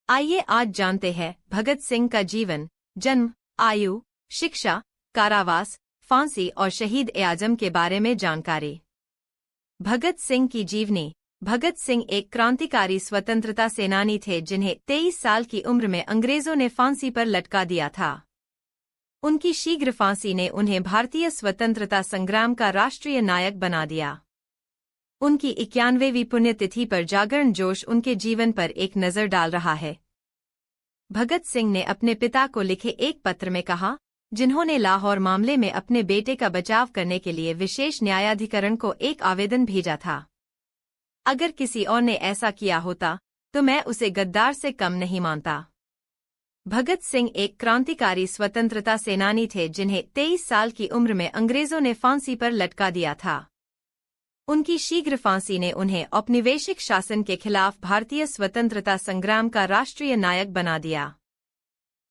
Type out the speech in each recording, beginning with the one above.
आइए आज जानते हैं भगत सिंह का जीवन, जन्म, आयु, शिक्षा, कारावास, फांसी और शहीद-ए-आजम के बारे में जानकारी। भगत सिंह की जीवनी। भगत सिंह एक क्रांतिकारी स्वतंत्रता सेनानी थे जिन्हें 23 साल की उम्र में अंग्रेजों ने फांसी पर लटका दिया था। उनकी शीघ्र फांसी ने उन्हें भारतीय स्वतंत्रता संग्राम का राष्ट्रीय नायक बना दिया। उनकी 91वीं पुण्यतिथि पर जागरण जोश उनके जीवन पर एक नज़र डाल रहा है। भगत सिंह ने अपने पिता को लिखे एक पत्र में कहा, जिन्होंने लाहौर मामले में अपने बेटे का बचाव करने के लिए विशेष न्यायाधिकरण को एक आवेदन भेजा था। अगर किसी और ने ऐसा किया होता तो मैं उसे गद्दार से कम नहीं मानता। भगत सिंह एक क्रांतिकारी स्वतंत्रता सेनानी थे जिन्हें 23 साल की उम्र में अंग्रेजों ने फांसी पर लटका दिया था। उनकी शीघ्र फांसी ने उन्हें औपनिवेशिक शासन के खिलाफ भारतीय स्वतंत्रता संग्राम का राष्ट्रीय नायक बना दिया।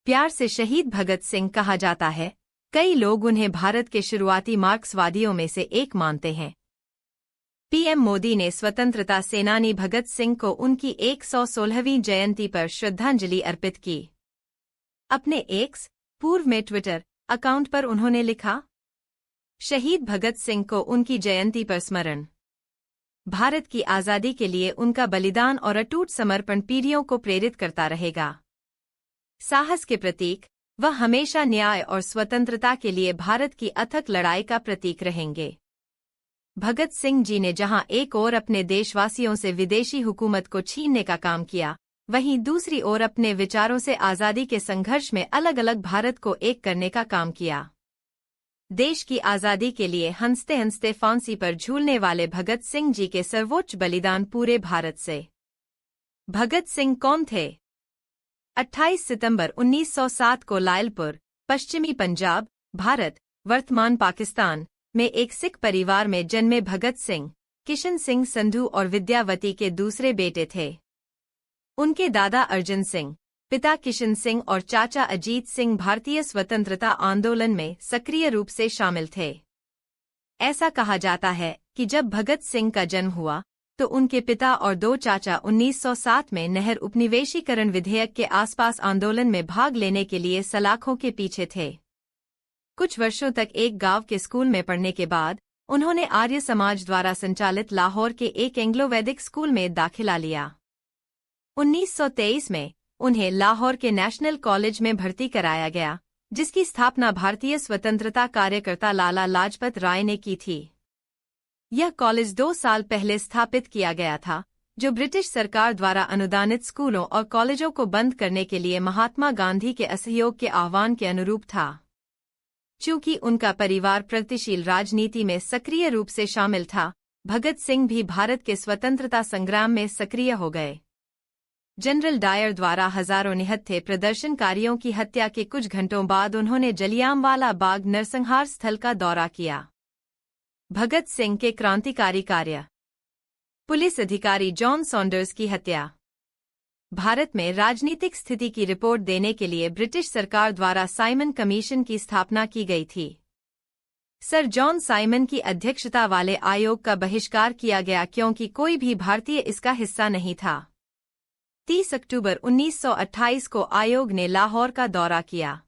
प्यार से शहीद भगत सिंह कहा जाता है। कई लोग उन्हें भारत के शुरुआती मार्क्सवादियों में से एक मानते हैं। पीएम मोदी ने स्वतंत्रता सेनानी भगत सिंह को उनकी 116वीं जयंती पर श्रद्धांजलि अर्पित की। अपने एक्स, पूर्व में ट्विटर, अकाउंट पर उन्होंने लिखा, शहीद भगत सिंह को उनकी जयंती पर स्मरण। भारत की आज़ादी के लिए उनका बलिदान और अटूट समर्पण पीढ़ियों को प्रेरित करता रहेगा। साहस के प्रतीक, वह हमेशा न्याय और स्वतंत्रता के लिए भारत की अथक लड़ाई का प्रतीक रहेंगे। भगत सिंह जी ने जहां एक ओर अपने देशवासियों से विदेशी हुकूमत को छीनने का काम किया, वहीं दूसरी ओर अपने विचारों से आज़ादी के संघर्ष में अलग अलग भारत को एक करने का काम किया। देश की आज़ादी के लिए हंसते हंसते फांसी पर झूलने वाले भगत सिंह जी के सर्वोच्च बलिदान पूरे भारत से। भगत सिंह कौन थे? 28 सितंबर 1907 को लायलपुर, पश्चिमी पंजाब, भारत, वर्तमान पाकिस्तान में एक सिख परिवार में जन्मे भगत सिंह, किशन सिंह संधू और विद्यावती के दूसरे बेटे थे। उनके दादा अर्जुन सिंह, पिता किशन सिंह और चाचा अजीत सिंह भारतीय स्वतंत्रता आंदोलन में सक्रिय रूप से शामिल थे। ऐसा कहा जाता है कि जब भगत सिंह का जन्म हुआ तो उनके पिता और दो चाचा 1907 में नहर उपनिवेशीकरण विधेयक के आसपास आंदोलन में भाग लेने के लिए सलाखों के पीछे थे। कुछ वर्षों तक एक गांव के स्कूल में पढ़ने के बाद उन्होंने आर्य समाज द्वारा संचालित लाहौर के एक एंग्लो वैदिक स्कूल में दाखिला लिया। 1923 में उन्हें लाहौर के नेशनल कॉलेज में भर्ती कराया गया, जिसकी स्थापना भारतीय स्वतंत्रता कार्यकर्ता लाला लाजपत राय ने की थी। यह कॉलेज 2 साल पहले स्थापित किया गया था, जो ब्रिटिश सरकार द्वारा अनुदानित स्कूलों और कॉलेजों को बंद करने के लिए महात्मा गांधी के असहयोग के आह्वान के अनुरूप था। चूंकि उनका परिवार प्रगतिशील राजनीति में सक्रिय रूप से शामिल था, भगत सिंह भी भारत के स्वतंत्रता संग्राम में सक्रिय हो गए। जनरल डायर द्वारा हजारों निहत्थे प्रदर्शनकारियों की हत्या के कुछ घंटों बाद उन्होंने जलियांवाला बाग नरसंहार स्थल का दौरा किया। भगत सिंह के क्रांतिकारी कार्य। पुलिस अधिकारी जॉन सॉन्डर्स की हत्या। भारत में राजनीतिक स्थिति की रिपोर्ट देने के लिए ब्रिटिश सरकार द्वारा साइमन कमीशन की स्थापना की गई थी। सर जॉन साइमन की अध्यक्षता वाले आयोग का बहिष्कार किया गया क्योंकि कोई भी भारतीय इसका हिस्सा नहीं था। 30 अक्टूबर 1928 को आयोग ने लाहौर का दौरा किया।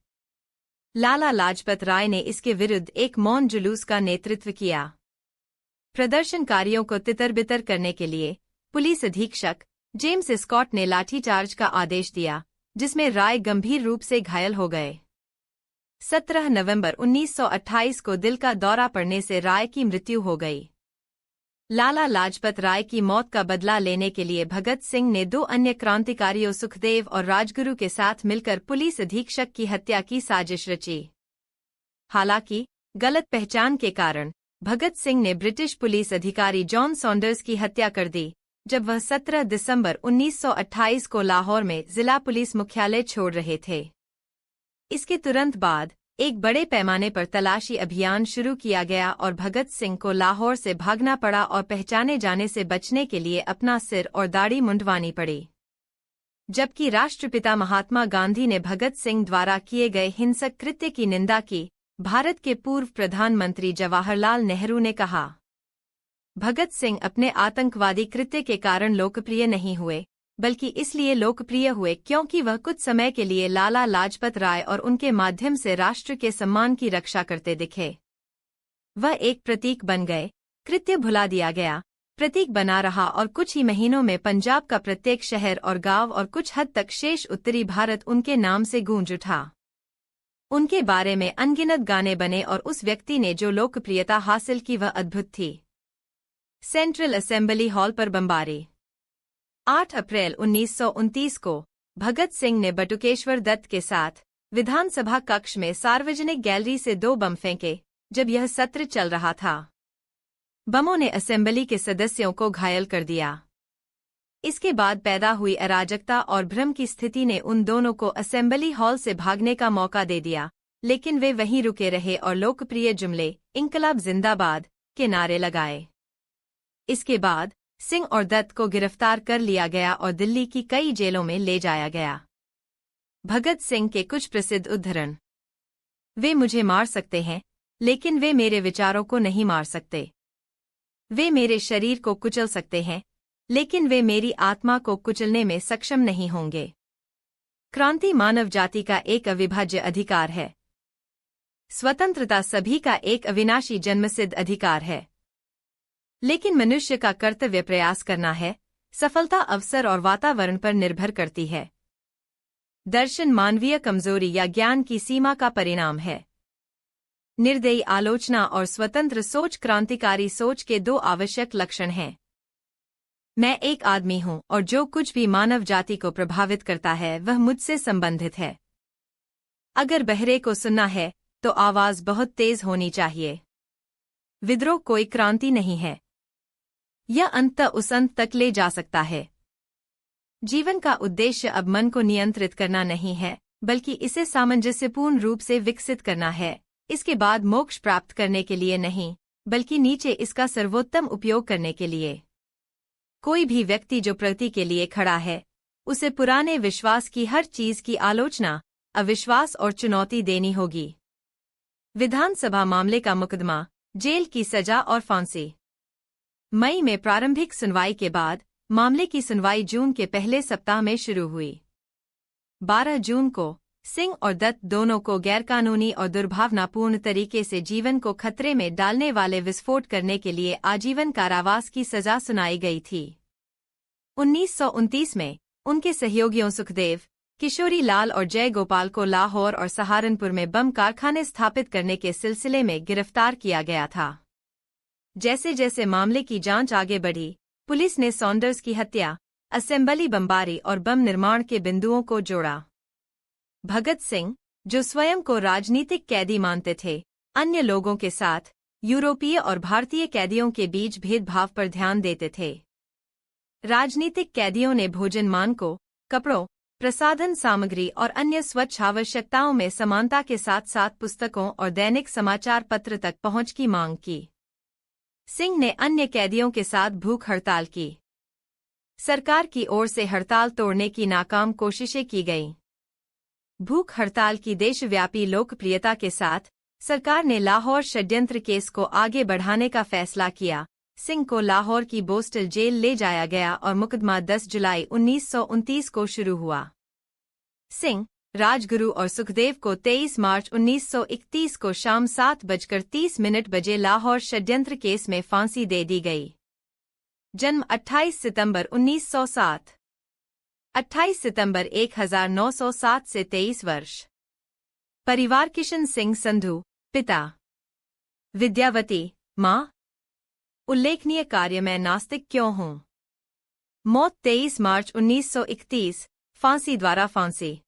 लाला लाजपत राय ने इसके विरुद्ध एक मौन जुलूस का नेतृत्व किया। प्रदर्शनकारियों को तितर-बितर करने के लिए पुलिस अधीक्षक जेम्स स्कॉट ने लाठीचार्ज का आदेश दिया, जिसमें राय गंभीर रूप से घायल हो गए। 17 नवंबर 1928 को दिल का दौरा पड़ने से राय की मृत्यु हो गई। लाला लाजपत राय की मौत का बदला लेने के लिए भगत सिंह ने 2 अन्य क्रांतिकारियों सुखदेव और राजगुरु के साथ मिलकर पुलिस अधीक्षक की हत्या की साजिश रची। हालांकि गलत पहचान के कारण भगत सिंह ने ब्रिटिश पुलिस अधिकारी जॉन सॉन्डर्स की हत्या कर दी, जब वह 17 दिसंबर 1928 को लाहौर में जिला पुलिस मुख्यालय छोड़ रहे थे। इसके तुरंत बाद एक बड़े पैमाने पर तलाशी अभियान शुरू किया गया और भगत सिंह को लाहौर से भागना पड़ा और पहचाने जाने से बचने के लिए अपना सिर और दाढ़ी मुंडवानी पड़ी। जबकि राष्ट्रपिता महात्मा गांधी ने भगत सिंह द्वारा किए गए हिंसक कृत्य की निंदा की, भारत के पूर्व प्रधानमंत्री जवाहरलाल नेहरू ने कहा, भगत सिंह अपने आतंकवादी कृत्य के कारण लोकप्रिय नहीं हुए, बल्कि इसलिए लोकप्रिय हुए क्योंकि वह कुछ समय के लिए लाला लाजपत राय और उनके माध्यम से राष्ट्र के सम्मान की रक्षा करते दिखे। वह एक प्रतीक बन गए, कृत्य भुला दिया गया, प्रतीक बना रहा और कुछ ही महीनों में पंजाब का प्रत्येक शहर और गांव और कुछ हद तक शेष उत्तरी भारत उनके नाम से गूंज उठा। उनके बारे में अनगिनत गाने बने और उस व्यक्ति ने जो लोकप्रियता हासिल की वह अद्भुत थी। सेंट्रल असेंबली हॉल पर बमबारी। 8 अप्रैल 1929 को भगत सिंह ने बटुकेश्वर दत्त के साथ विधानसभा कक्ष में सार्वजनिक गैलरी से 2 बम फेंके जब यह सत्र चल रहा था। बमों ने असेंबली के सदस्यों को घायल कर दिया। इसके बाद पैदा हुई अराजकता और भ्रम की स्थिति ने उन दोनों को असेंबली हॉल से भागने का मौका दे दिया, लेकिन वे वहीं रुके रहे और लोकप्रिय जुमले इंकलाब जिंदाबाद के नारे लगाए। इसके बाद सिंह और दत्त को गिरफ्तार कर लिया गया और दिल्ली की कई जेलों में ले जाया गया। भगत सिंह के कुछ प्रसिद्ध उद्धरण। वे मुझे मार सकते हैं, लेकिन वे मेरे विचारों को नहीं मार सकते। वे मेरे शरीर को कुचल सकते हैं, लेकिन वे मेरी आत्मा को कुचलने में सक्षम नहीं होंगे। क्रांति मानव जाति का एक अविभाज्य अधिकार है। स्वतंत्रता सभी का एक अविनाशी जन्मसिद्ध अधिकार है। लेकिन मनुष्य का कर्तव्य प्रयास करना है। सफलता अवसर और वातावरण पर निर्भर करती है। दर्शन मानवीय कमजोरी या ज्ञान की सीमा का परिणाम है। निर्दयी आलोचना और स्वतंत्र सोच क्रांतिकारी सोच के 2 आवश्यक लक्षण हैं। मैं एक आदमी हूं और जो कुछ भी मानव जाति को प्रभावित करता है वह मुझसे संबंधित है। अगर बहरे को सुनना है तो आवाज बहुत तेज होनी चाहिए। विद्रोह कोई क्रांति नहीं है। यह अंततः उस अंत तक ले जा सकता है। जीवन का उद्देश्य अब मन को नियंत्रित करना नहीं है, बल्कि इसे सामंजस्यपूर्ण रूप से विकसित करना है। इसके बाद मोक्ष प्राप्त करने के लिए नहीं, बल्कि नीचे इसका सर्वोत्तम उपयोग करने के लिए। कोई भी व्यक्ति जो प्रगति के लिए खड़ा है, उसे पुराने विश्वास की हर चीज की आलोचना, अविश्वास और चुनौती देनी होगी। विधानसभा मामले का मुकदमा, जेल की सजा और फांसी। मई में प्रारंभिक सुनवाई के बाद मामले की सुनवाई जून के पहले सप्ताह में शुरू हुई। 12 जून को सिंह और दत्त दोनों को गैरकानूनी और दुर्भावनापूर्ण तरीके से जीवन को खतरे में डालने वाले विस्फोट करने के लिए आजीवन कारावास की सजा सुनाई गई थी। 1929 में उनके सहयोगियों सुखदेव, किशोरी लाल और जय गोपाल को लाहौर और सहारनपुर में बम कारखाने स्थापित करने के सिलसिले में गिरफ्तार किया गया था। जैसे जैसे मामले की जांच आगे बढ़ी, पुलिस ने सॉन्डर्स की हत्या, असेंबली बमबारी और बम निर्माण के बिंदुओं को जोड़ा। भगत सिंह, जो स्वयं को राजनीतिक कैदी मानते थे, अन्य लोगों के साथ यूरोपीय और भारतीय कैदियों के बीच भेदभाव पर ध्यान देते थे। राजनीतिक कैदियों ने भोजन को, कपड़ों, प्रसाधन सामग्री और अन्य स्वच्छ आवश्यकताओं में समानता के साथ साथ पुस्तकों और दैनिक समाचार पत्र तक पहुंच की मांग की। सिंह ने अन्य कैदियों के साथ भूख हड़ताल की। सरकार की ओर से हड़ताल तोड़ने की नाकाम कोशिशें की गईं। भूख हड़ताल की देशव्यापी लोकप्रियता के साथ सरकार ने लाहौर षड्यंत्र केस को आगे बढ़ाने का फैसला किया। सिंह को लाहौर की बोस्टल जेल ले जाया गया और मुकदमा 10 जुलाई 1929 को शुरू हुआ। सिंह, राजगुरु और सुखदेव को 23 मार्च 1931 को शाम 7:30 बजे लाहौर षड्यंत्र केस में फांसी दे दी गई। जन्म 28 सितंबर 1907। 28 सितंबर 1907 से 23 वर्ष। परिवार किशन सिंह संधू, पिता। विद्यावती, माँ। उल्लेखनीय कार्य मैं नास्तिक क्यों हूँ। मौत 23 मार्च 1931, फांसी द्वारा फांसी।